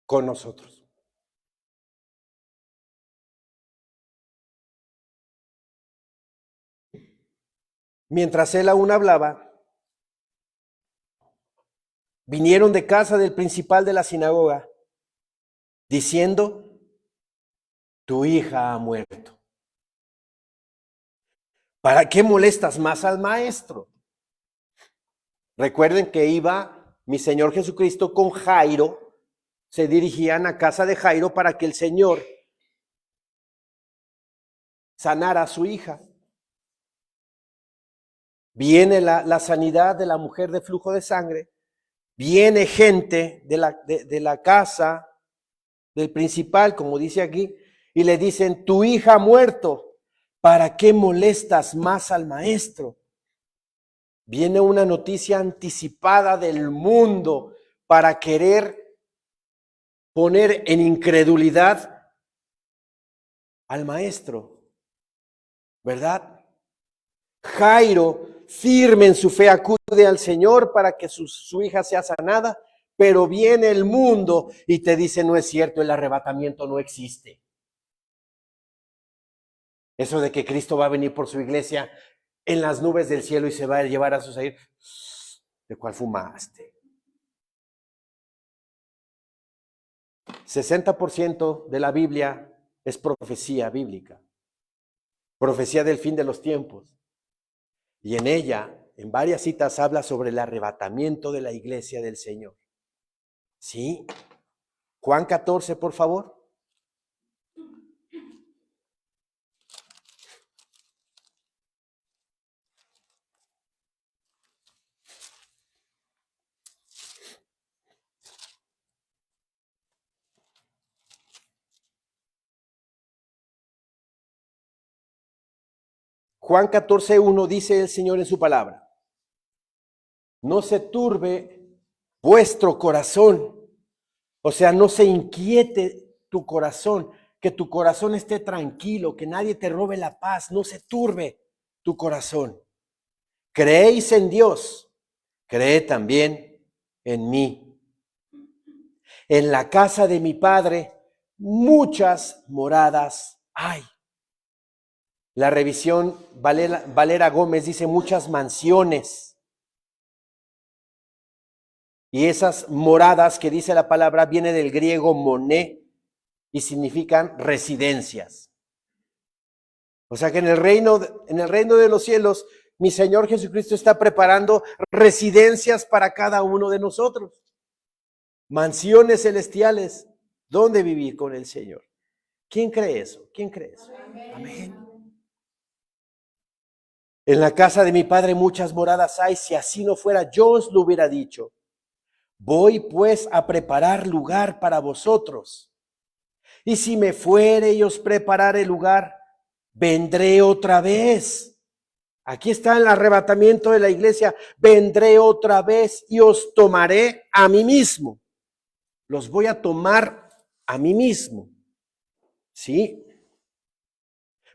con nosotros. Mientras él aún hablaba, vinieron de casa del principal de la sinagoga, diciendo, tu hija ha muerto. ¿Para qué molestas más al maestro? Recuerden que iba mi Señor Jesucristo con Jairo, se dirigían a casa de Jairo para que el Señor sanara a su hija. Viene la sanidad de la mujer de flujo de sangre, viene gente de la casa del principal, como dice aquí, y le dicen, tu hija ha muerto, ¿para qué molestas más al maestro? Viene una noticia anticipada del mundo para querer poner en incredulidad al maestro, ¿verdad? Jairo, firme en su fe, acude al Señor para que su hija sea sanada, pero viene el mundo y te dice, no es cierto, el arrebatamiento no existe. Eso de que Cristo va a venir por su iglesia en las nubes del cielo y se va a llevar a sus hijos, ¿de cuál fumaste? 60% de la Biblia es profecía bíblica, profecía del fin de los tiempos. Y en ella, en varias citas, habla sobre el arrebatamiento de la iglesia del Señor. ¿Sí? Juan 14, por favor. Juan 14:1 dice el Señor en su palabra, no se turbe vuestro corazón, o sea, no se inquiete tu corazón, que tu corazón esté tranquilo, que nadie te robe la paz, no se turbe tu corazón. Creéis en Dios, cree también en mí. En la casa de mi Padre muchas moradas hay. La revisión Valera Gómez dice muchas mansiones. Y esas moradas que dice la palabra viene del griego moné y significan residencias. O sea que en el reino de los cielos, mi Señor Jesucristo está preparando residencias para cada uno de nosotros. Mansiones celestiales, donde vivir con el Señor. ¿Quién cree eso? ¿Quién cree eso? Amén. Amén. En la casa de mi Padre muchas moradas hay, si así no fuera, yo os lo hubiera dicho. Voy pues a preparar lugar para vosotros. Y si me fuere y os preparare lugar, vendré otra vez. Aquí está el arrebatamiento de la iglesia. Vendré otra vez y os tomaré a mí mismo. Los voy a tomar a mí mismo. ¿Sí?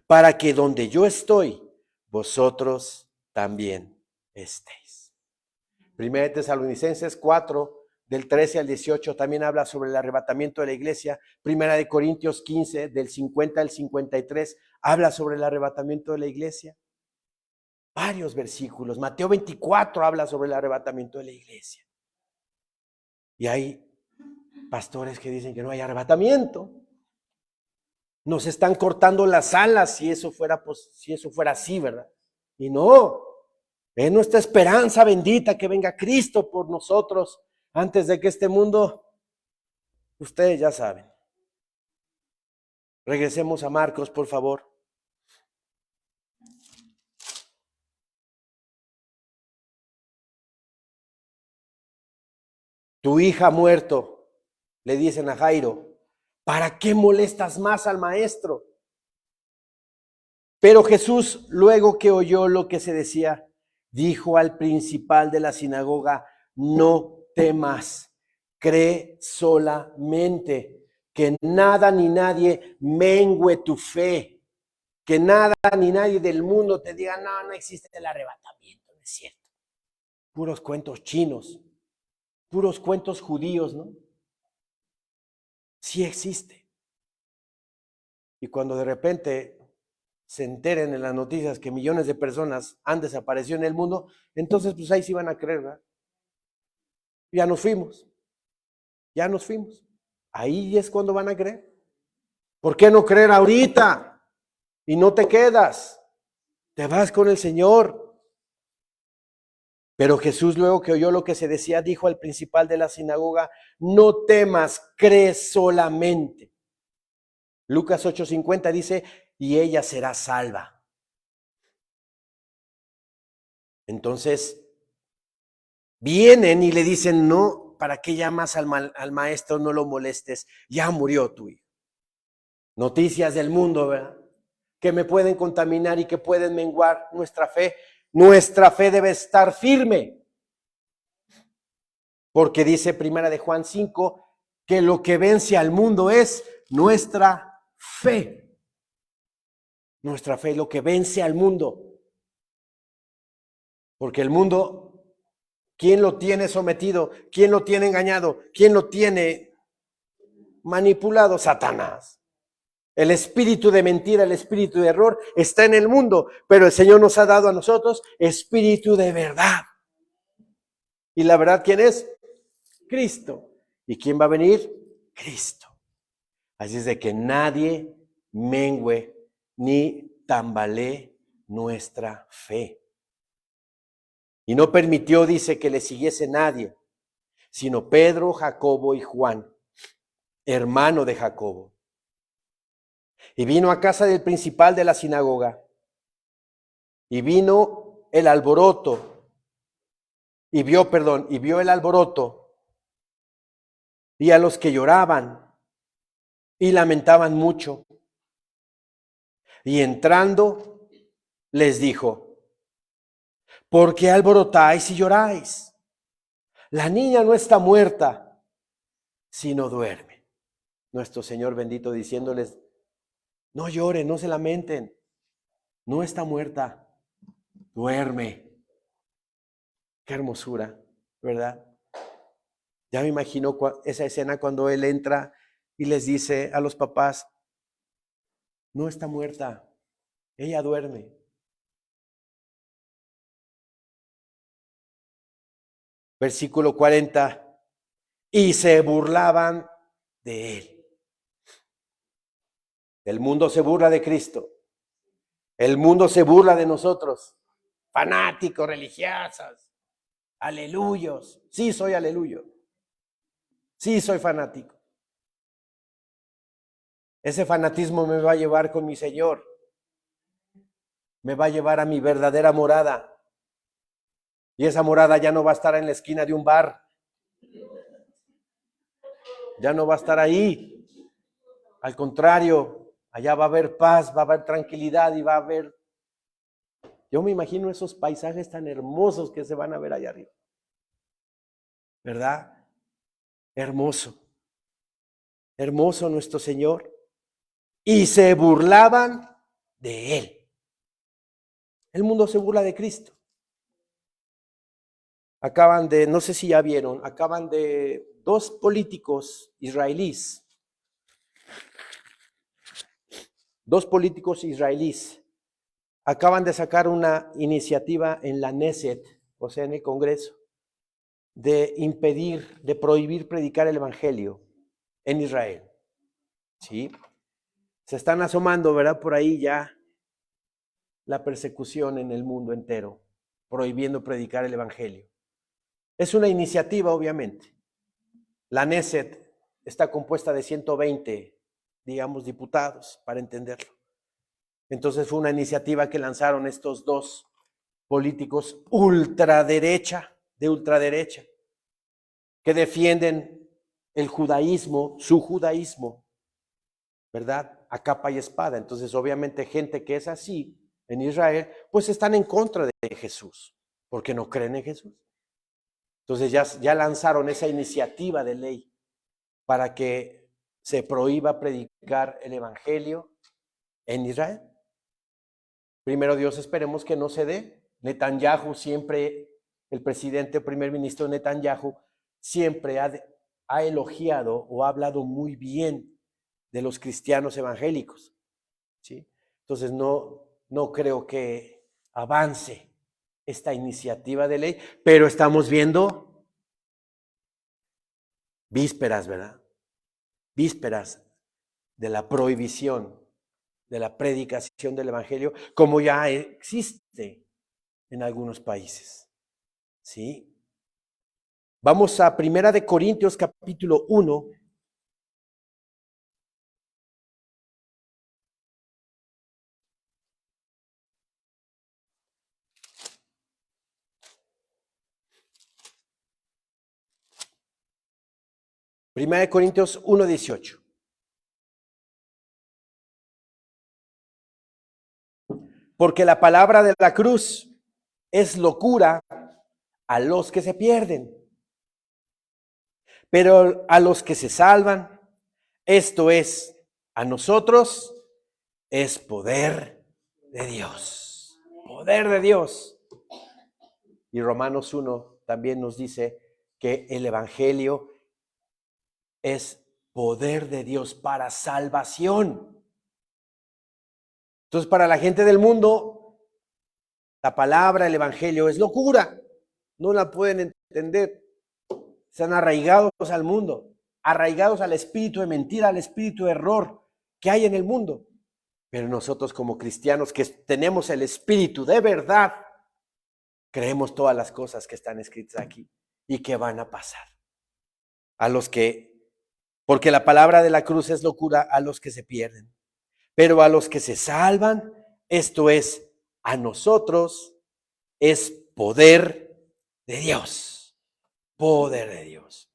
Para que donde yo estoy, vosotros también estéis. 1 Tesalonicenses 4, del 13 al 18, también habla sobre el arrebatamiento de la iglesia. Primera de Corintios 15, del 50 al 53, habla sobre el arrebatamiento de la iglesia. Varios versículos. Mateo 24 habla sobre el arrebatamiento de la iglesia. Y hay pastores que dicen que no hay arrebatamiento. Nos están cortando las alas si eso fuera así, ¿verdad? Y no, es nuestra esperanza bendita que venga Cristo por nosotros antes de que este mundo, ustedes ya saben. Regresemos a Marcos, por favor. Tu hija ha muerto, le dicen a Jairo. ¿Para qué molestas más al maestro? Pero Jesús, luego que oyó lo que se decía, dijo al principal de la sinagoga: no temas, cree solamente, que nada ni nadie mengüe tu fe, que nada ni nadie del mundo te diga: no, no existe el arrebatamiento, no es cierto. Puros cuentos chinos, puros cuentos judíos, ¿no? Sí existe. Y cuando de repente se enteren en las noticias que millones de personas han desaparecido en el mundo, entonces pues ahí sí van a creer, ¿verdad? Ya nos fuimos. Ahí es cuando van a creer. ¿Por qué no creer ahorita? Y no te quedas. Te vas con el Señor. Pero Jesús, luego que oyó lo que se decía, dijo al principal de la sinagoga: no temas, cree solamente. Lucas 8:50 dice: y ella será salva. Entonces, vienen y le dicen: no, ¿para qué llamas al maestro? No lo molestes, ya murió tu hijo. Noticias del mundo, ¿verdad? Que me pueden contaminar y que pueden menguar nuestra fe. Nuestra fe debe estar firme. Porque dice Primera de Juan 5 que lo que vence al mundo es nuestra fe. Nuestra fe es lo que vence al mundo. Porque el mundo, ¿quién lo tiene sometido? ¿Quién lo tiene engañado? ¿Quién lo tiene manipulado? Satanás. El espíritu de mentira, el espíritu de error está en el mundo, pero el Señor nos ha dado a nosotros espíritu de verdad. ¿Y la verdad quién es? Cristo. ¿Y quién va a venir? Cristo. Así es de que nadie mengüe ni tambalee nuestra fe. Y no permitió, dice, que le siguiese nadie, sino Pedro, Jacobo y Juan, hermano de Jacobo. Y vino a casa del principal de la sinagoga. Y vino el alboroto. Y vio el alboroto. Y a los que lloraban y lamentaban mucho. Y entrando, les dijo: ¿por qué alborotáis y lloráis? La niña no está muerta, sino duerme. Nuestro Señor bendito diciéndoles: no lloren, no se lamenten. No está muerta, duerme. Qué hermosura, ¿verdad? Ya me imagino esa escena cuando él entra y les dice a los papás: no está muerta, ella duerme. Versículo 40. Y se burlaban de él. El mundo se burla de Cristo. El mundo se burla de nosotros. Fanáticos, religiosos, aleluyos. Sí, soy aleluyo. Sí, soy fanático. Ese fanatismo me va a llevar con mi Señor. Me va a llevar a mi verdadera morada. Y esa morada ya no va a estar en la esquina de un bar. Ya no va a estar ahí. Al contrario, allá va a haber paz, va a haber tranquilidad y va a haber... Yo me imagino esos paisajes tan hermosos que se van a ver allá arriba. ¿Verdad? Hermoso. Hermoso nuestro Señor. Y se burlaban de él. El mundo se burla de Cristo. Acaban de, no sé si ya vieron, acaban de dos políticos israelíes acaban de sacar una iniciativa en la Knesset, o sea, en el Congreso, de impedir, de prohibir predicar el Evangelio en Israel. ¿Sí? Se están asomando, ¿verdad? Por ahí ya la persecución en el mundo entero, prohibiendo predicar el Evangelio. Es una iniciativa, obviamente. La Knesset está compuesta de 120, digamos, diputados, para entenderlo. Entonces fue una iniciativa que lanzaron estos dos políticos de ultraderecha, que defienden el judaísmo, su judaísmo, ¿verdad? A capa y espada. Entonces, obviamente, gente que es así en Israel, pues están en contra de Jesús, porque no creen en Jesús. Entonces ya lanzaron esa iniciativa de ley para que se prohíba predicar el evangelio en Israel. Primero Dios, esperemos que no se dé. Netanyahu siempre, el presidente o primer ministro Netanyahu, siempre ha elogiado o ha hablado muy bien de los cristianos evangélicos, ¿sí? Entonces no creo que avance esta iniciativa de ley, pero estamos viendo vísperas, ¿verdad? Vísperas de la prohibición, de la predicación del evangelio, como ya existe en algunos países, ¿sí? Vamos a Primera de Corintios capítulo 1. Primera de Corintios 1:18. Porque la palabra de la cruz es locura a los que se pierden, pero a los que se salvan, esto es, a nosotros, es poder de Dios. Poder de Dios. Y Romanos 1 también nos dice que el evangelio es poder de Dios para salvación. Entonces, para la gente del mundo, la palabra, el evangelio es locura. No la pueden entender. Están arraigados al mundo, arraigados al espíritu de mentira, al espíritu de error que hay en el mundo. Pero nosotros como cristianos que tenemos el espíritu de verdad, creemos todas las cosas que están escritas aquí y que van a pasar. Porque la palabra de la cruz es locura a los que se pierden, pero a los que se salvan, esto es, a nosotros, es poder de Dios. Poder de Dios.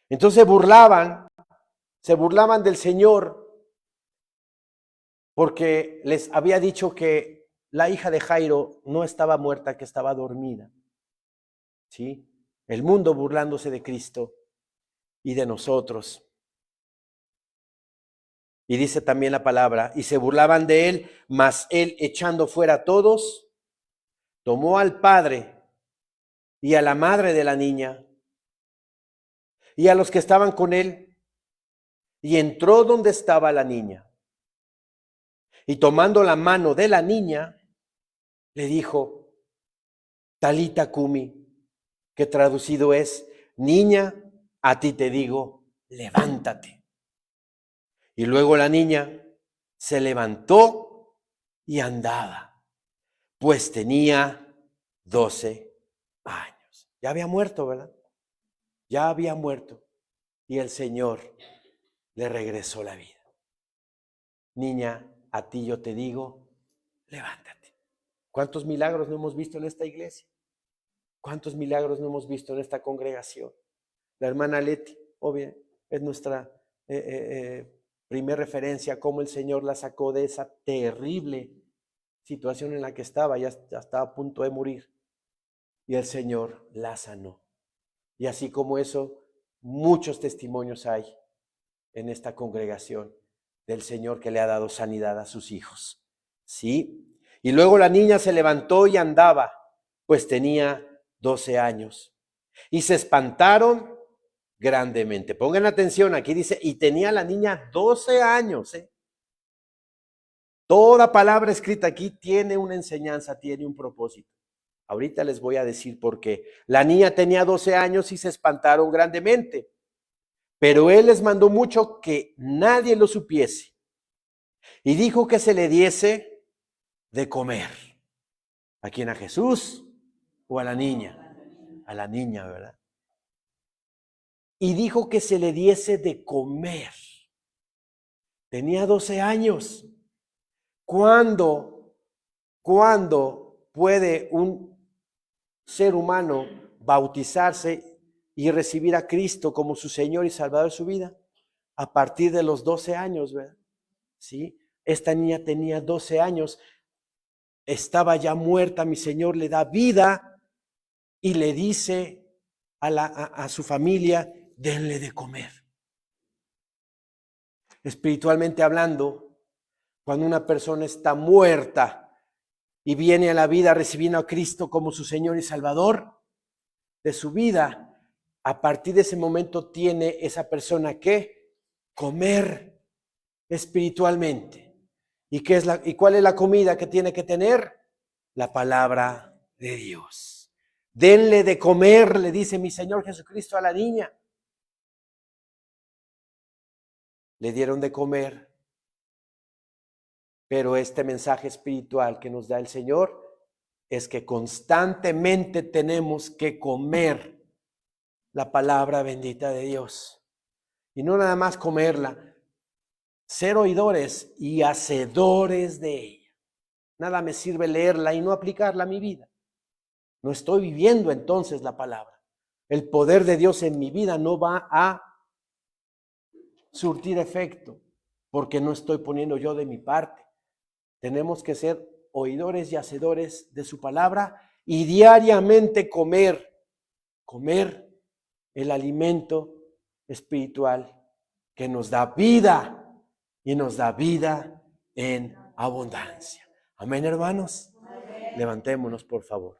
Entonces se burlaban del Señor porque les había dicho que la hija de Jairo no estaba muerta, que estaba dormida. ¿Sí? El mundo burlándose de Cristo y de nosotros. Y dice también la palabra, y se burlaban de él, mas él, echando fuera a todos, tomó al padre y a la madre de la niña y a los que estaban con él, y entró donde estaba la niña. Y tomando la mano de la niña, le dijo, Talita Cumi, que traducido es, niña, a ti te digo, levántate. Y luego la niña se levantó y andaba, pues tenía 12 años. Ya había muerto, ¿verdad? Ya había muerto. Y el Señor le regresó la vida. Niña, a ti yo te digo, levántate. ¿Cuántos milagros no hemos visto en esta iglesia? ¿Cuántos milagros no hemos visto en esta congregación? La hermana Leti, obvio, es nuestra primer referencia, cómo el Señor la sacó de esa terrible situación en la que estaba, ya estaba a punto de morir. Y el Señor la sanó. Y así como eso, muchos testimonios hay en esta congregación del Señor que le ha dado sanidad a sus hijos. ¿Sí? Y luego la niña se levantó y andaba, pues tenía 12 años. y se espantaron grandemente. Pongan atención, aquí dice, y tenía la niña 12 años. Toda palabra escrita aquí tiene una enseñanza, tiene un propósito. Ahorita les voy a decir por qué. La niña tenía 12 años y se espantaron grandemente, pero él les mandó mucho que nadie lo supiese y dijo que se le diese de comer. ¿A quién? ¿A Jesús o a la niña? A la niña, ¿verdad? Y dijo que se le diese de comer. Tenía 12 años. ¿Cuándo puede un ser humano bautizarse y recibir a Cristo como su Señor y Salvador de su vida? A partir de los 12 años, ¿verdad? ¿Sí? Esta niña tenía 12 años, estaba ya muerta, mi Señor le da vida y le dice a su familia, denle de comer. Espiritualmente hablando, cuando una persona está muerta y viene a la vida recibiendo a Cristo como su Señor y Salvador de su vida, a partir de ese momento tiene esa persona que comer espiritualmente. ¿Y cuál es la comida que tiene que tener? La palabra de Dios. Denle de comer, le dice mi Señor Jesucristo a la niña. Le dieron de comer, pero este mensaje espiritual que nos da el Señor es que constantemente tenemos que comer la palabra bendita de Dios. Y no nada más comerla, ser oidores y hacedores de ella. Nada me sirve leerla y no aplicarla a mi vida. No estoy viviendo entonces la palabra. El poder de Dios en mi vida no va a surtir efecto porque no estoy poniendo yo de mi parte. Tenemos que ser oidores y hacedores de su palabra y diariamente comer el alimento espiritual que nos da vida y nos da vida en abundancia. Amén, hermanos. Amén. Levantémonos, por favor.